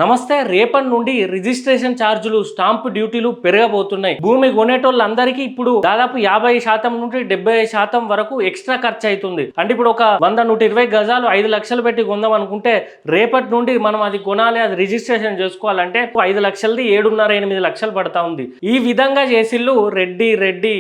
నమస్తే. రేపటి నుండి రిజిస్ట్రేషన్ ఛార్జీలు, స్టాంపు డ్యూటీలు పెరగబోతున్నాయి. భూమి కొనేటోళ్ళందరికీ ఇప్పుడు దాదాపు 50% నుండి 75% వరకు ఎక్స్ట్రా ఖర్చు అవుతుంది. అంటే ఇప్పుడు ఒక 100, 120 గజాలు 5 లక్షలు పెట్టి కొందాం అనుకుంటే రేపటి నుండి మనం అది కొనాలి, అది రిజిస్ట్రేషన్ చేసుకోవాలంటే 5 లక్షలది 7.5, 8 లక్షలు పడతా ఉంది. ఈ విధంగా చేసిళ్ళు రెడ్డి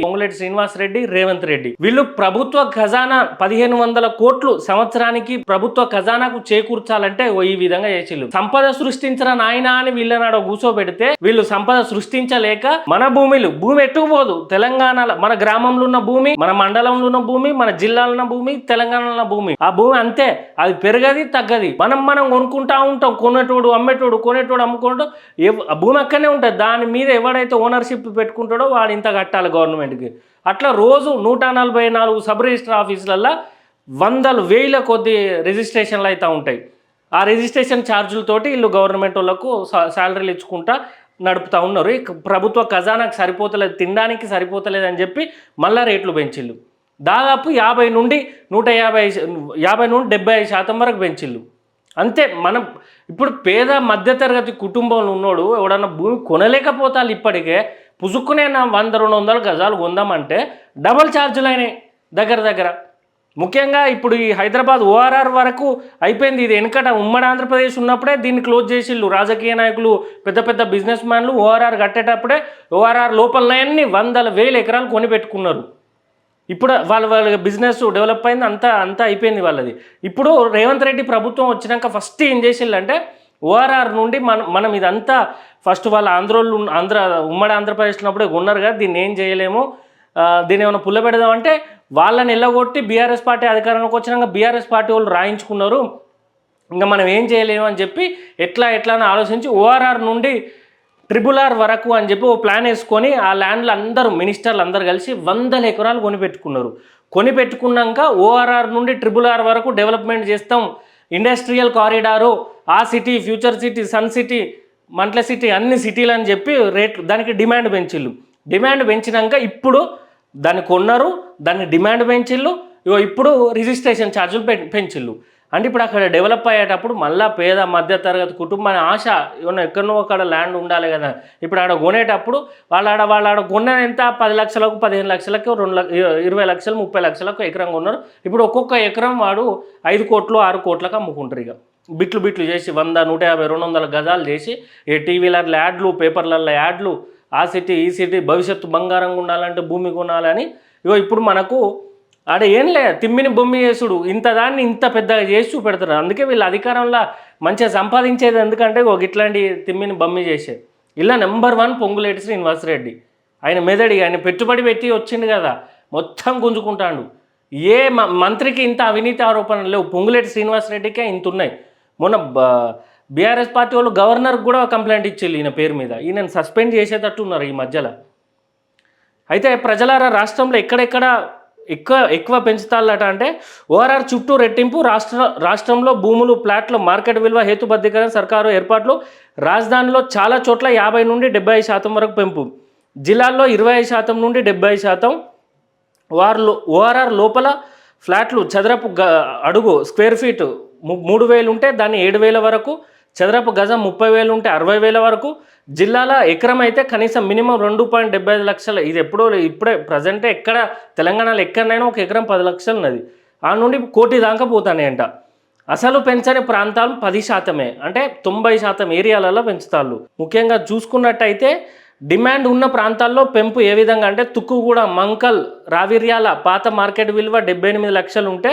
పొంగులేటి శ్రీనివాస్ రెడ్డి, రేవంత్ రెడ్డి. వీళ్ళు ప్రభుత్వ ఖజానా 1500 కోట్లు సంవత్సరానికి ప్రభుత్వ ఖజానాకు చేకూర్చాలంటే ఈ విధంగా చేసిళ్ళు. సంపద సృష్టించరా నాయనా అని వీళ్ళనాడ కూర్చోబెడితే వీళ్ళు సంపద సృష్టించలేక మన భూమి ఎట్టుకుపోదు. తెలంగాణలో మన గ్రామంలో ఉన్న భూమి, మన మండలంలో ఉన్న భూమి, మన జిల్లాలో ఉన్న భూమి, తెలంగాణలో ఉన్న భూమి, ఆ భూమి అంతే, అది పెరగది తగ్గది. మనం కొనుక్కుంటా ఉంటాం. కొనేటోడు అమ్మేటోడు, కొనేటోడు అమ్ముకుంటూ భూమి అక్కడనే ఉంటుంది. దాని మీద ఎవడైతే ఓనర్షిప్ పెట్టుకుంటాడో వాడు ఇంత కట్టాలి గవర్నమెంట్కి. అట్లా రోజు 144 సబ్ రిజిస్టర్ ఆఫీసులల్లో వందలు వేల కొద్ది రిజిస్ట్రేషన్లు అయితే ఉంటాయి. ఆ రిజిస్ట్రేషన్ ఛార్జీలతోటి వీళ్ళు గవర్నమెంట్ వాళ్ళకు శాలరీలు ఇచ్చుకుంటా నడుపుతూ ఉన్నారు. ప్రభుత్వ ఖజానాకు సరిపోతలేదు, తినడానికి సరిపోతలేదు అని చెప్పి మళ్ళా రేట్లు పెంచిళ్ళు. దాదాపు 50 నుండి 75% వరకు పెంచిళ్ళు. అంతే. మనం ఇప్పుడు పేద మధ్యతరగతి కుటుంబంలో ఉన్నోడు ఎవడన్నా భూమి కొనలేకపోతారు. ఇప్పటికే పుసుక్కునే 100-200 గజాలు కొందామంటే డబల్ ఛార్జీలు అయినాయి దగ్గర. ముఖ్యంగా ఇప్పుడు ఈ హైదరాబాద్ ఓఆర్ఆర్ వరకు అయిపోయింది. ఇది వెనకట ఉమ్మడి ఆంధ్రప్రదేశ్ ఉన్నప్పుడే దీన్ని క్లోజ్ చేసిళ్ళు. రాజకీయ నాయకులు, పెద్ద బిజినెస్ మ్యాన్లు ఓఆర్ఆర్ కట్టేటప్పుడే ఓఆర్ఆర్ లోపలన్నీ 100,000 ఎకరాలు కొని పెట్టుకున్నారు. ఇప్పుడు వాళ్ళ బిజినెస్ డెవలప్ అయింది, అంతా అయిపోయింది వాళ్ళది. ఇప్పుడు రేవంత్ రెడ్డి ప్రభుత్వం వచ్చినాక ఫస్ట్ ఏం చేసిళ్ళంటే ఓఆర్ఆర్ నుండి మనం ఇదంతా ఫస్ట్ వాళ్ళ ఉమ్మడి ఆంధ్రప్రదేశ్ ఉన్నప్పుడే ఉన్నారు కదా, దీన్ని ఏం చేయలేము, దీన్ని ఏమైనా పుల్ల పెడదామంటే వాళ్ళని ఎల్లగొట్టి బీఆర్ఎస్ పార్టీ అధికారంలోకి వచ్చినాక బీఆర్ఎస్ పార్టీ వాళ్ళు రాయించుకున్నారు. ఇంకా మనం ఏం చేయలేము అని చెప్పి ఎట్లా అని ఆలోచించి ఓఆర్ఆర్ నుండి RRR వరకు అని చెప్పి ఓ ప్లాన్ వేసుకొని ఆ ల్యాండ్లు అందరూ మినిస్టర్లు అందరూ కలిసి 100 ఎకరాలు కొనిపెట్టుకున్నాక ఓఆర్ఆర్ నుండి RRR వరకు డెవలప్మెంట్ చేస్తాం, ఇండస్ట్రియల్ కారిడారు, ఆ city, future city, sun city, మంట్ల సిటీ, అన్ని సిటీలు అని చెప్పి దానికి డిమాండ్ పెంచినాక ఇప్పుడు దాన్ని కొన్నారు, దాన్ని డిమాండ్ పెంచిళ్ళు. ఇప్పుడు రిజిస్ట్రేషన్ ఛార్జీలు పెంచిళ్ళు. అంటే ఇప్పుడు అక్కడ డెవలప్ అయ్యేటప్పుడు మళ్ళీ పేద మధ్యతరగతి కుటుంబాన్ని ఆశ ఏమన్నా ఎక్కడనో అక్కడ ల్యాండ్ ఉండాలి కదా. ఇప్పుడు ఆడ కొనేటప్పుడు వాళ్ళ కొన్న ఎంత 10 లక్షలకు, 15 లక్షలకు, 20 లక్షలు, 30 లక్షలకు ఎకరం కొన్నారు. ఇప్పుడు ఒక్కొక్క ఎకరం వాడు 5 కోట్లు 6 కోట్లకు అమ్ముకుంటారు. ఇక బిట్లు చేసి 100, 150, 200 గజాలు చేసి టీవీలలో యాడ్లు, పేపర్లలో యాడ్లు, ఆ సిటీ, ఈ సిటీ, భవిష్యత్తు బంగారంగా ఉండాలంటే భూమి కొనాలని. ఇప్పుడు మనకు ఆడ ఏం లే, తిమ్మిని బొమ్మి చేసుడు, దాన్ని ఇంత పెద్దగా చేసి చూపెడతారు. అందుకే వీళ్ళు అధికారంలో మంచిగా సంపాదించేది ఎందుకంటే ఇట్లాంటి తిమ్మిని బొమ్మి చేసేది. ఇలా నెంబర్ 1 పొంగులేటి శ్రీనివాస్ రెడ్డి. ఆయన మెదడి, ఆయన పెట్టుబడి పెట్టి వచ్చిండు కదా, మొత్తం గుంజుకుంటాడు. ఏ మంత్రికి ఇంత అవినీతి ఆరోపణలు లేవు, పొంగులేటి శ్రీనివాస్ రెడ్డికే ఇంత ఉన్నాయి. మొన్న బీఆర్ఎస్ పార్టీ వాళ్ళు గవర్నర్కి కూడా కంప్లైంట్ ఇచ్చేళ్ళు ఈయన పేరు మీద. ఈయనను సస్పెండ్ చేసేటట్టు ఉన్నారు ఈ మధ్యలో. అయితే ప్రజలారా, రాష్ట్రంలో ఎక్కడెక్కడ ఎక్కువ పెంచుతాలట అంటే ఓఆర్ఆర్ చుట్టూ రెట్టింపు, రాష్ట్రంలో భూములు, ప్లాట్ల మార్కెట్ విలువ హేతుబద్ధీకరణ, సర్కారు ఏర్పాట్లు, రాజధానిలో చాలా చోట్ల 50 నుండి 75% వరకు పెంపు, జిల్లాల్లో 25% నుండి 70%. ఓఆర్ఆర్ లోపల ఫ్లాట్లు చదరపు అడుగు స్క్వేర్ ఫీట్ 3,000 ఉంటే దాన్ని 7,000 వరకు, చదరపు గజం 30,000 ఉంటే 60,000 వరకు, జిల్లాల ఎకరం అయితే కనీసం మినిమం 2.75 లక్షలు. ఇది ఇప్పుడే ప్రజెంటే ఎక్కడ తెలంగాణలో ఎక్కడైనా ఒక ఎకరం 10 లక్షలు ఉన్నది. ఆ నుండి 1 కోటి దాకా పోతాయంట. అసలు పెంచని ప్రాంతాలు 10%, అంటే 90% ఏరియాలలో పెంచుతాళ్ళు. ముఖ్యంగా చూసుకున్నట్టయితే డిమాండ్ ఉన్న ప్రాంతాల్లో పెంపు ఏ విధంగా అంటే తుక్కుగూడ, మంకల్, రావిర్యాల పాత మార్కెట్ విలువ 78 లక్షలు ఉంటే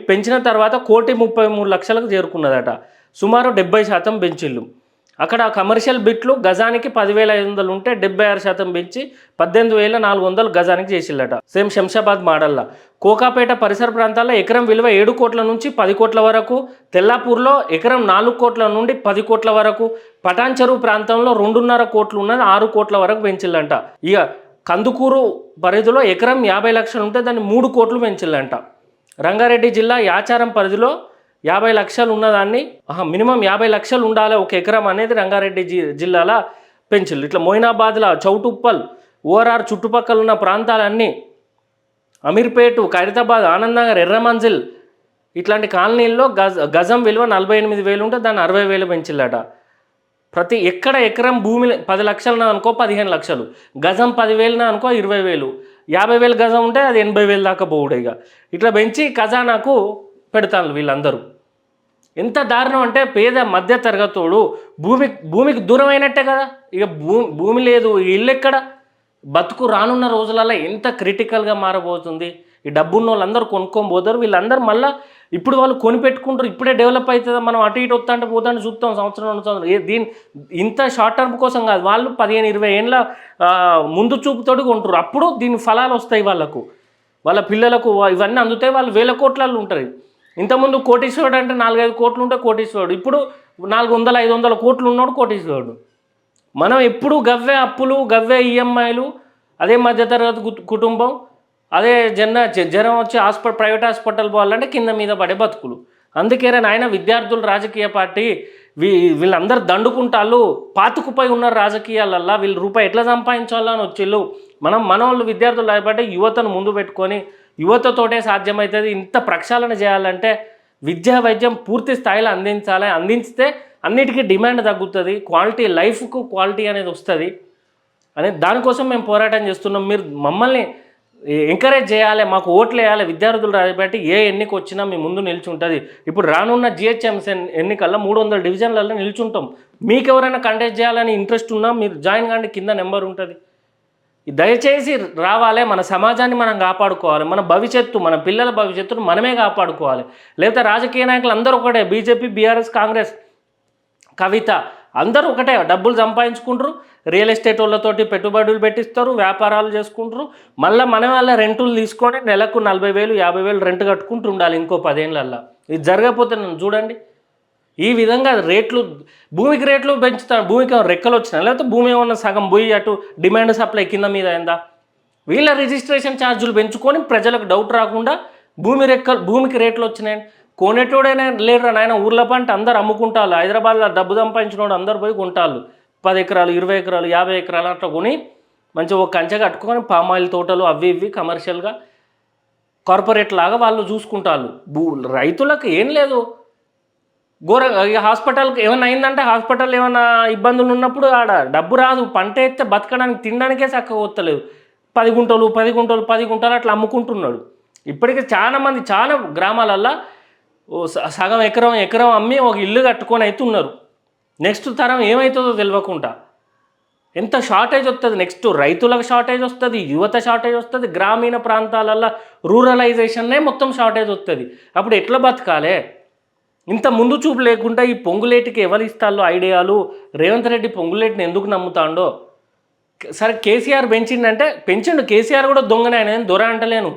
పెంచిన తర్వాత 1,33,00,000కు చేరుకున్నదట. సుమారు 70% పెంచిళ్ళు. అక్కడ కమర్షియల్ బిట్లు గజానికి 10,500 ఉంటే 76% పెంచి 18,400 గజానికి చేసిల్లట. సేమ్ శంషాబాద్ మోడల్లా. కోకాపేట పరిసర ప్రాంతాల్లో ఎకరం విలువ 7 కోట్ల నుంచి 10 కోట్ల వరకు, తెల్లాపూర్లో ఎకరం 4 కోట్ల నుండి 10 కోట్ల వరకు, పటాన్ చెరువు ప్రాంతంలో 2.5 కోట్లు ఉన్నది 6 కోట్ల వరకు పెంచిల్లంట. ఇక కందుకూరు పరిధిలో ఎకరం 50 లక్షలు ఉంటే దాన్ని 3 కోట్లు పెంచిల్లంట. రంగారెడ్డి జిల్లా యాచారం పరిధిలో 50 లక్షలు ఉన్నదాన్ని మినిమం 50 లక్షలు ఉండాలి ఒక ఎకరం అనేది రంగారెడ్డి జిల్లాలో పెంచిళ్ళు. ఇట్లా మొయినాబాద్లో చౌటుప్పల్, ఓఆర్ఆర్ చుట్టుపక్కల ఉన్న ప్రాంతాలన్నీ, అమీర్పేట, ఖైరతాబాద్, ఆనందనగర్, ఎర్రమంజిల్ ఇట్లాంటి కాలనీల్లో గజం విలువ 48,000 ఉంటే దాన్ని 60,000 పెంచిల్లట. ప్రతి ఎకరం భూమి 10 లక్షలు అనుకో 15 లక్షలు, గజం 10,000 అనుకో 20,000, 50,000 గజం ఉంటే అది 80,000 దాకా పోవుడు. ఇక ఇట్లా పెంచి ఖజానాకు పెడతాను వీళ్ళందరూ. ఎంత దారుణం అంటే పేద మధ్య తరగతోడు భూమికి దూరం అయినట్టే కదా. ఇక భూమి లేదు, ఇల్లు ఎక్కడ బతుకు రానున్న రోజులలో ఎంత క్రిటికల్గా మారబోతుంది. ఈ డబ్బున్న వాళ్ళందరూ కొనుక్కొని పోతారు, వీళ్ళందరూ మళ్ళీ ఇప్పుడు వాళ్ళు కొనిపెట్టుకుంటారు. ఇప్పుడే డెవలప్ అవుతుందా, మనం అటు ఇటు వస్తుంటే పోతాంటే చూస్తాం సంవత్సరం 2 సంవత్సరం. ఇంత షార్ట్ టర్మ్ కోసం కాదు, వాళ్ళు 15-20 ఏళ్ళ ముందు చూపుతోటి కొంటారు. అప్పుడు దీని ఫలాలు వస్తాయి వాళ్ళకు, వాళ్ళ పిల్లలకు ఇవన్నీ అందుతాయి. వాళ్ళు 1000 కోట్లలో ఉంటారు. ఇంతకుముందు కోటీశ్వరుడు అంటే 4-5 కోట్లు ఉంటే కోటీశ్వరుడు, ఇప్పుడు 400-500 కోట్లు ఉన్నాడు కోటీశ్వరుడు. మనం ఎప్పుడు గవ్వే అప్పులు, గవ్వే ఈఎంఐలు, అదే మధ్యతరగతి కుటుంబం, అదే జ్వరం వచ్చి ప్రైవేట్ హాస్పిటల్ పోవాలంటే కింద మీద పడే బతుకులు. అందుకే నాయన విద్యార్థులు రాజకీయ పార్టీ వీళ్ళందరూ దండుకుంటాళ్ళు, పాతుకుపోయి ఉన్నారు రాజకీయాలల్లో. వీళ్ళు రూపాయి ఎట్లా సంపాదించాలని వచ్చిళ్ళు. మన వాళ్ళు విద్యార్థులు రాయబట్టి యువతను ముందు పెట్టుకొని యువతతోటే సాధ్యమవుతుంది. ఇంత ప్రక్షాళన చేయాలంటే విద్యా వైద్యం పూర్తి స్థాయిలో అందించాలి. అందించితే అన్నిటికీ డిమాండ్ తగ్గుతుంది, క్వాలిటీ లైఫ్కు క్వాలిటీ అనేది వస్తుంది అని దానికోసం మేము పోరాటం చేస్తున్నాం. మీరు మమ్మల్ని ఎంకరేజ్ చేయాలి, మాకు ఓట్లు వేయాలి. విద్యార్థులు రాజబట్టి ఏ ఎన్నిక వచ్చినా మీ ముందు నిల్చుంటుంది. ఇప్పుడు రానున్న జిహెచ్ఎంసీ ఎన్నికల్లో 300 డివిజన్లలో నిల్చుంటాం. మీకు ఎవరైనా కంటెస్ట్ చేయాలని ఇంట్రెస్ట్ ఉన్నా మీరు జాయిన్ కాండి, కింద నెంబర్ ఉంటుంది. దయచేసి రావాలి. మన సమాజాన్ని మనం కాపాడుకోవాలి. మన భవిష్యత్తు, మన పిల్లల భవిష్యత్తును మనమే కాపాడుకోవాలి. లేకపోతే రాజకీయ నాయకులు అందరూ ఒకటే, బీజేపీ, బీఆర్ఎస్, కాంగ్రెస్, కవిత అందరూ ఒకటే, డబ్బులు సంపాదించుకుంటారు, రియల్ ఎస్టేట్ వాళ్ళతోటి పెట్టుబడులు పెట్టిస్తారు, వ్యాపారాలు చేసుకుంటారు. మళ్ళీ మన వాళ్ళ రెంటులు తీసుకొని నెలకు 40,000, 50,000 రెంట్ కట్టుకుంటూ ఉండాలి ఇంకో 10 ఏళ్ళల్లో. ఇది జరగకపోతే నన్ను చూడండి. ఈ విధంగా భూమికి రేట్లు పెంచుతారు. భూమికి రెక్కలు వచ్చినాయి, లేకపోతే భూమి ఏమన్నా సగం పోయి అటు డిమాండ్ సప్లై కింద మీద అయిందా? వీళ్ళ రిజిస్ట్రేషన్ ఛార్జీలు పెంచుకొని ప్రజలకు డౌట్ రాకుండా భూమికి రేట్లు వచ్చినాయండి. కొనేటోడైనా లేరు నాయన. ఊర్ల పంట అందరు అమ్ముకుంటారు. హైదరాబాద్లో డబ్బు సంపాదించినోడు అందరు పోయి కొంటారు. 10 ఎకరాలు, 20 ఎకరాలు, 50 ఎకరాలు అట్లా కొని మంచిగా ఒక కంచె కట్టుకొని పామాయిల్ తోటలు అవి ఇవి కమర్షియల్గా కార్పొరేట్ లాగా వాళ్ళు చూసుకుంటారు. రైతులకు ఏం లేదు. హాస్పిటల్కి ఏమైనా అయిందంటే, హాస్పిటల్ ఏమైనా ఇబ్బందులు ఉన్నప్పుడు ఆడ డబ్బు రాదు. పంట ఎత్తే బతకడానికి తినడానికే చక్కగా వస్తలేదు. 10 గుంటలు అట్లా అమ్ముకుంటున్నాడు. ఇప్పటికే చాలామంది చాలా గ్రామాలల్లో సగం ఎకరం అమ్మి ఒక ఇల్లు కట్టుకొని అవుతున్నారు. నెక్స్ట్ తరం ఏమవుతుందో తెలియకుండా ఎంత షార్టేజ్ వస్తుంది. నెక్స్ట్ రైతులకు షార్టేజ్ వస్తుంది, యువత షార్టేజ్ వస్తుంది, గ్రామీణ ప్రాంతాలల్లో రూరలైజేషన్నే మొత్తం షార్టేజ్ వస్తుంది. అప్పుడు ఎట్లా బతకాలే? ఇంత ముందు చూపు లేకుండా ఈ పొంగులేటికి ఎవరు ఇస్తారో ఐడియాలు. రేవంత్ రెడ్డి పొంగులేటిని ఎందుకు నమ్ముతాడో. సరే కేసీఆర్ పెంచిండంటే పెంచిండు, కేసీఆర్ కూడా దొంగనే, ఆయన దొర అంటలేను.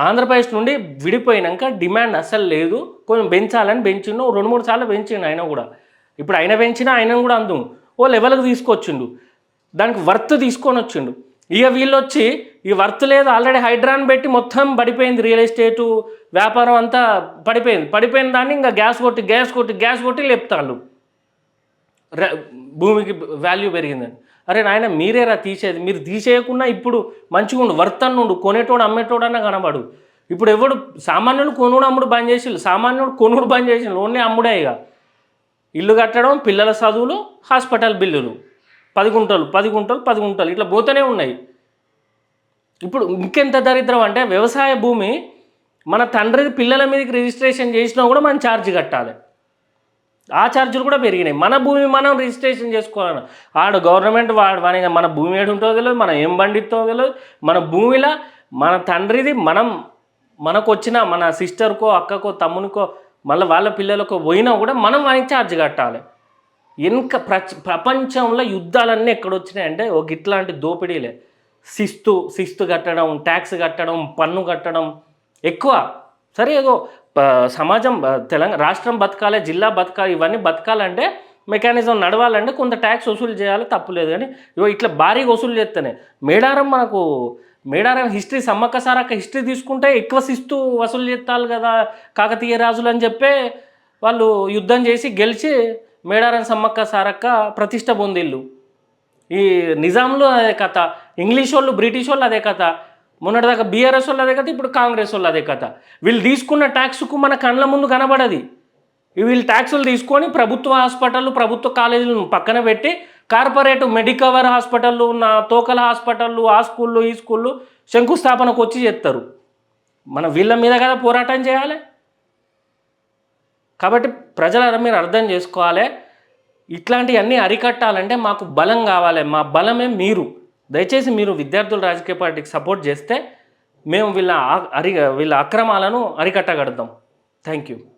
ఆంధ్రప్రదేశ్ నుండి విడిపోయినాక డిమాండ్ అస్సలు లేదు, కొంచెం పెంచాలని పెంచిండు. 2-3 సార్లు పెంచిండు ఆయన కూడా. ఇప్పుడు ఆయన పెంచినా ఆయనను కూడా అందు ఓ లెవెల్కి తీసుకొచ్చిండు, దానికి వర్త్ తీసుకొని వచ్చిండు. ఇక వీళ్ళు వచ్చి ఈ వర్త్ లేదు, ఆల్రెడీ హైడ్రాన్ పెట్టి మొత్తం పడిపోయింది, రియల్ ఎస్టేటు వ్యాపారం అంతా పడిపోయిన దాన్ని ఇంకా గ్యాస్ కొట్టి లేపుతాళ్ళు. భూమికి వాల్యూ పెరిగిందని. అరే నాయన మీరేరా తీసేది. మీరు తీసేయకుండా ఇప్పుడు మంచిగా ఉండు, వర్త్ అన్నుండు, కొనేటోడు అమ్మేటోడన్నా కనబడు. ఇప్పుడు ఎవడు సామాన్యుడు కొనుడు అమ్ముడు బంద్ చేసిండు, సామాన్యుడు కొనుడు బంద్ చేసిండు, ఓన్లీ అమ్ముడే. ఇక ఇల్లు కట్టడం, పిల్లల చదువులు, హాస్పిటల్ బిల్లులు, 10 గుంటలు ఇట్లా పోతూనే ఉన్నాయి. ఇప్పుడు ఇంకెంత దరిద్రం అంటే, వ్యవసాయ భూమి మన తండ్రి పిల్లల మీదకి రిజిస్ట్రేషన్ చేసినా కూడా మనం ఛార్జ్ కట్టాలి. ఆ ఛార్జీలు కూడా పెరిగినాయి. మన భూమి మనం రిజిస్ట్రేషన్ చేసుకోవాలన్న ఆడు గవర్నమెంట్ వాడి మన భూమి ఏడు ఉంటుందో తెలియదు, మనం ఏం పండిస్తుందో తెలియదు. మన భూమిలో మన తండ్రిది మనకు వచ్చిన మన సిస్టర్కో, అక్కకో, తమ్మునికో, మళ్ళీ వాళ్ళ పిల్లలకో పోయినా కూడా మనం వానికి ఛార్జ్ కట్టాలి. ఇంకా ప్రపంచంలో యుద్ధాలన్నీ ఎక్కడొచ్చినాయంటే ఒక ఇట్లాంటి దోపిడీలే. శిస్తు కట్టడం, ట్యాక్స్ కట్టడం, పన్ను కట్టడం ఎక్కువ. సరే ఏదో సమాజం రాష్ట్రం బతకాలి, జిల్లా బతకాలి, ఇవన్నీ బతకాలంటే మెకానిజం నడవాలంటే కొంత ట్యాక్స్ వసూలు చేయాలి, తప్పులేదు. కానీ ఇట్లా భారీగా వసూలు చేస్తేనే మేడారం హిస్టరీ, సమ్మక్క సారక్క హిస్టరీ తీసుకుంటే ఎక్కువ శిస్తు వసూలు చేస్తారు కదా కాకతీయ రాజులు అని చెప్పే వాళ్ళు యుద్ధం చేసి గెలిచి మేడారం సమ్మక్క సారక్క ప్రతిష్ట పొందిళ్ళు. ఈ నిజాంలు అదే కథ, ఇంగ్లీష్ వాళ్ళు, బ్రిటిష్ వాళ్ళు అదే కథ, మొన్నటిదాకా బీఆర్ఎస్ వాళ్ళు అదే కథ, ఇప్పుడు కాంగ్రెస్ వాళ్ళు అదే కథ. వీళ్ళు తీసుకున్న ట్యాక్స్కు మన కళ్ళ ముందు కనబడది. వీళ్ళు ట్యాక్సులు తీసుకొని ప్రభుత్వ హాస్పిటళ్ళు ప్రభుత్వ కాలేజీలను పక్కన పెట్టి కార్పొరేట్ మెడికవర్ హాస్పిటళ్ళు ఉన్న తోకల హాస్పిటళ్ళు ఆ స్కూళ్ళు ఈ స్కూళ్ళు శంకుస్థాపనకు వచ్చి చేస్తారు. మనం వీళ్ళ మీద కదా పోరాటం చేయాలి. కాబట్టి ప్రజలారా మీరు అర్థం చేసుకోవాలి, ఇట్లాంటివన్నీ అరికట్టాలంటే మాకు బలం కావాలి. మా బలమే మీరు. దయచేసి మీరు విద్యార్థుల రాజకీయ పార్టీకి సపోర్ట్ చేస్తే మేము వీళ్ళ అక్రమాలను అరికట్టగలుగుతాం. Thank you.